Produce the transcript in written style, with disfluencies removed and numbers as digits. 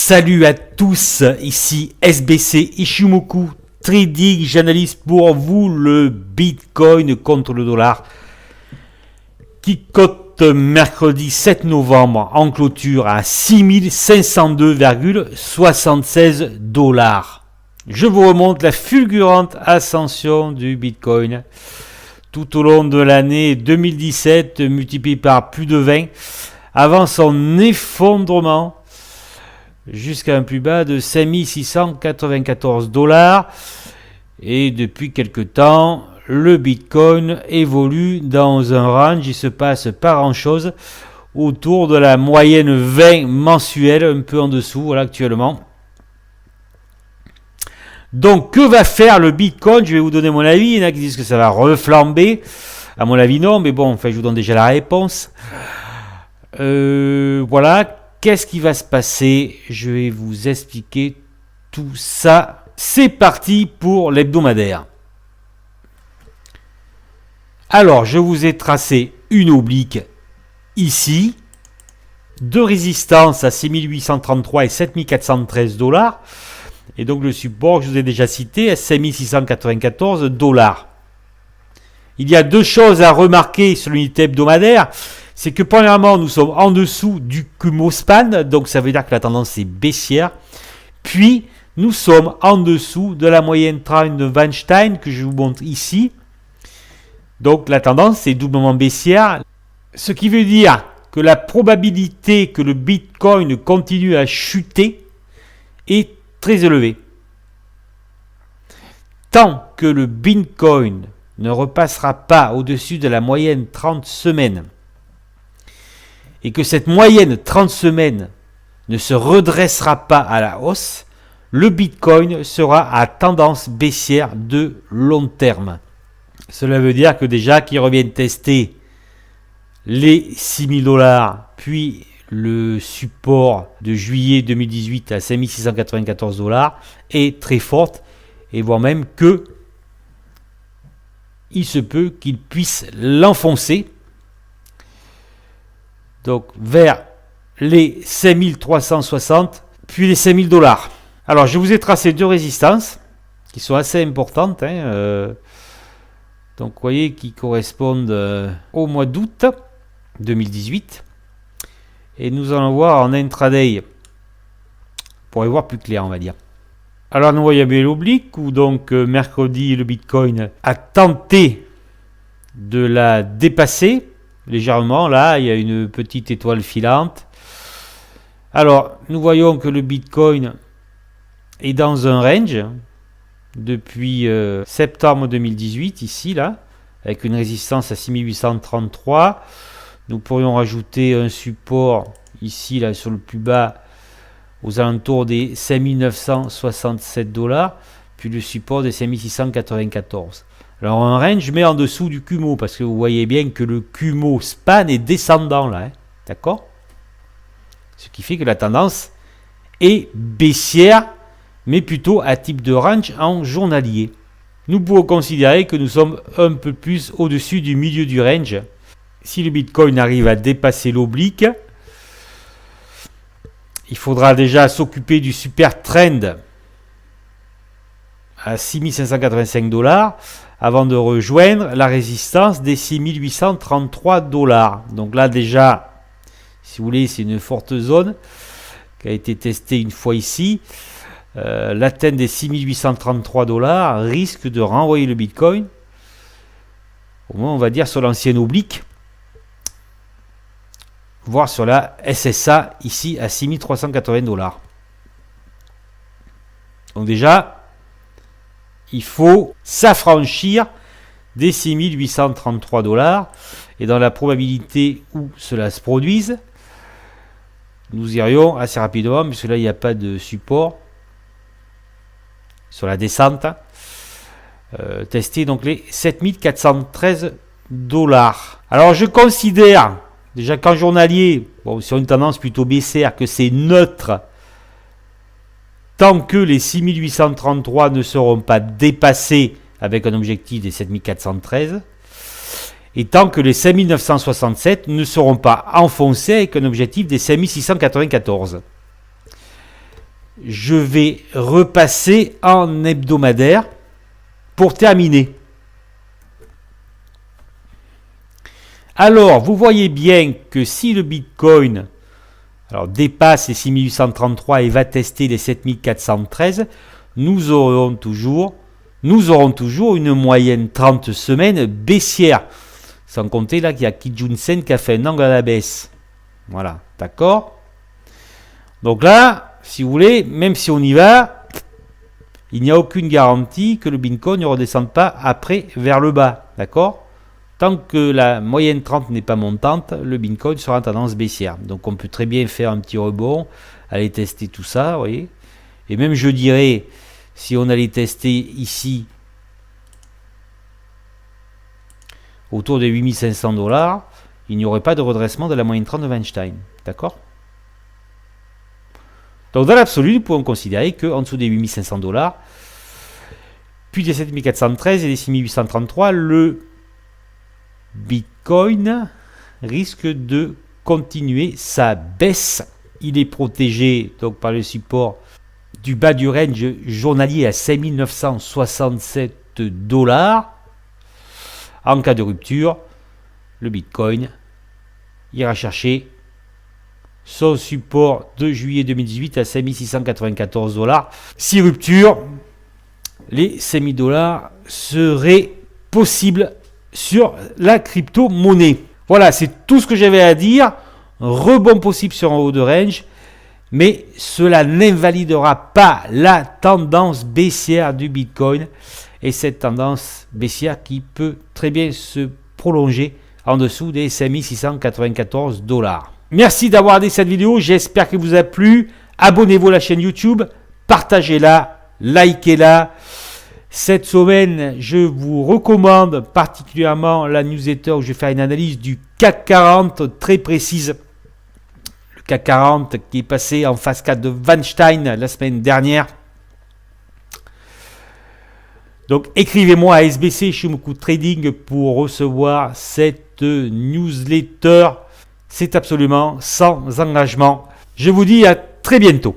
Salut à tous, ici SBC Ishimoku Trading, j'analyse pour vous le Bitcoin contre le dollar qui cote mercredi 7 novembre en clôture à 6502,76 $. Je vous remonte la fulgurante ascension du Bitcoin tout au long de l'année 2017 multiplié par plus de 20 avant son effondrement jusqu'à un plus bas de 5694 $. Et depuis quelque temps, le Bitcoin évolue dans un range, il se passe pas grand chose autour de la moyenne 20 mensuelle, un peu en dessous, voilà actuellement. Donc que va faire le Bitcoin? Je vais vous donner mon avis, il y en a qui disent que ça va reflamber, à mon avis non, mais bon, enfin je vous donne déjà la réponse. Voilà. Qu'est-ce qui va se passer? Je vais vous expliquer tout ça. C'est parti pour l'hebdomadaire. Alors, je vous ai tracé une oblique ici, deux résistances à 6833 et 7413 $, et donc le support que je vous ai déjà cité à 5694 $. Il y a deux choses à remarquer sur l'unité hebdomadaire. C'est que premièrement, nous sommes en dessous du Kumo span, donc ça veut dire que la tendance est baissière. Puis, nous sommes en dessous de la moyenne trend de Weinstein que je vous montre ici. Donc la tendance est doublement baissière, ce qui veut dire que la probabilité que le Bitcoin continue à chuter est très élevée. Tant que le Bitcoin ne repassera pas au-dessus de la moyenne 30 semaines, et que cette moyenne 30 semaines ne se redressera pas à la hausse, le Bitcoin sera à tendance baissière de long terme. Cela veut dire que déjà qu'ils reviennent tester les 6000 $, puis le support de juillet 2018 à 5694 $ est très forte, et voire même que il se peut qu'ils puissent l'enfoncer. Donc vers les 5360 puis les 5000 $. Alors je vous ai tracé deux résistances qui sont assez importantes, donc vous voyez qui correspondent au mois d'août 2018, et nous allons voir en intraday pour y voir plus clair, on va dire. Alors nous voyons bien l'oblique où donc mercredi le Bitcoin a tenté de la dépasser légèrement. Là il y a une petite étoile filante. Alors nous voyons que le Bitcoin est dans un range depuis septembre 2018 ici là, avec une résistance à 6833. Nous pourrions rajouter un support ici là sur le plus bas aux alentours des 5967 $, puis le support des 5694. Alors un range mais en dessous du Kumo, parce que vous voyez bien que le Kumo span est descendant là, d'accord? Ce qui fait que la tendance est baissière, mais plutôt à type de range en journalier. Nous pouvons considérer que nous sommes un peu plus au-dessus du milieu du range. Si le Bitcoin arrive à dépasser l'oblique, il faudra déjà s'occuper du super trend à 6585 $ avant de rejoindre la résistance des 6833 $. Donc là déjà, si vous voulez, c'est une forte zone qui a été testée une fois ici. L'atteinte des 6833 $ risque de renvoyer le Bitcoin, au moins on va dire sur l'ancienne oblique, voire sur la SSA ici à 6380 $. Donc déjà, il faut s'affranchir des 6833 $, et dans la probabilité où cela se produise, nous irions assez rapidement, puisque là il n'y a pas de support sur la descente, tester donc les 7413 $. Alors je considère déjà qu'en journalier, bon, sur une tendance plutôt baissière, que c'est neutre tant que les 6833 ne seront pas dépassés avec un objectif des 7413, et tant que les 5967 ne seront pas enfoncés avec un objectif des 5694. je vais repasser en hebdomadaire pour terminer. Alors, vous voyez bien que si le Bitcoin dépasse les 6833 et va tester les 7413, nous aurons toujours une moyenne 30 semaines baissière. Sans compter là qu'il y a Kijun Sen qui a fait un angle à la baisse. Voilà, d'accord? Donc là, si vous voulez, même si on y va, il n'y a aucune garantie que le Bitcoin ne redescende pas après vers le bas, d'accord? Tant que la moyenne 30 n'est pas montante, le Bitcoin sera en tendance baissière. Donc on peut très bien faire un petit rebond, aller tester tout ça, vous voyez. Et même je dirais, si on allait tester ici, autour des 8500 $, il n'y aurait pas de redressement de la moyenne 30 de Weinstein, d'accord? Donc dans l'absolu, nous pouvons considérer qu'en dessous des 8500 $, puis des 7413 et des 6833, le Bitcoin risque de continuer sa baisse. Il est protégé donc par le support du bas du range journalier à 5967 $. En cas de rupture, le Bitcoin ira chercher son support de juillet 2018 à 5694 $. Si rupture, les 5000 $ seraient possibles sur la crypto-monnaie. Voilà, c'est tout ce que j'avais à dire. Rebond possible sur un haut de range, mais cela n'invalidera pas la tendance baissière du Bitcoin et cette tendance baissière qui peut très bien se prolonger en dessous des 5694 $. Merci d'avoir regardé cette vidéo, j'espère qu'elle vous a plu. Abonnez-vous à la chaîne YouTube, partagez-la, likez-la. Cette semaine, je vous recommande particulièrement la newsletter où je vais faire une analyse du CAC 40 très précise. Le CAC 40 qui est passé en phase 4 de Weinstein la semaine dernière. Donc écrivez-moi à SBC Shimoku Trading pour recevoir cette newsletter. C'est absolument sans engagement. Je vous dis à très bientôt.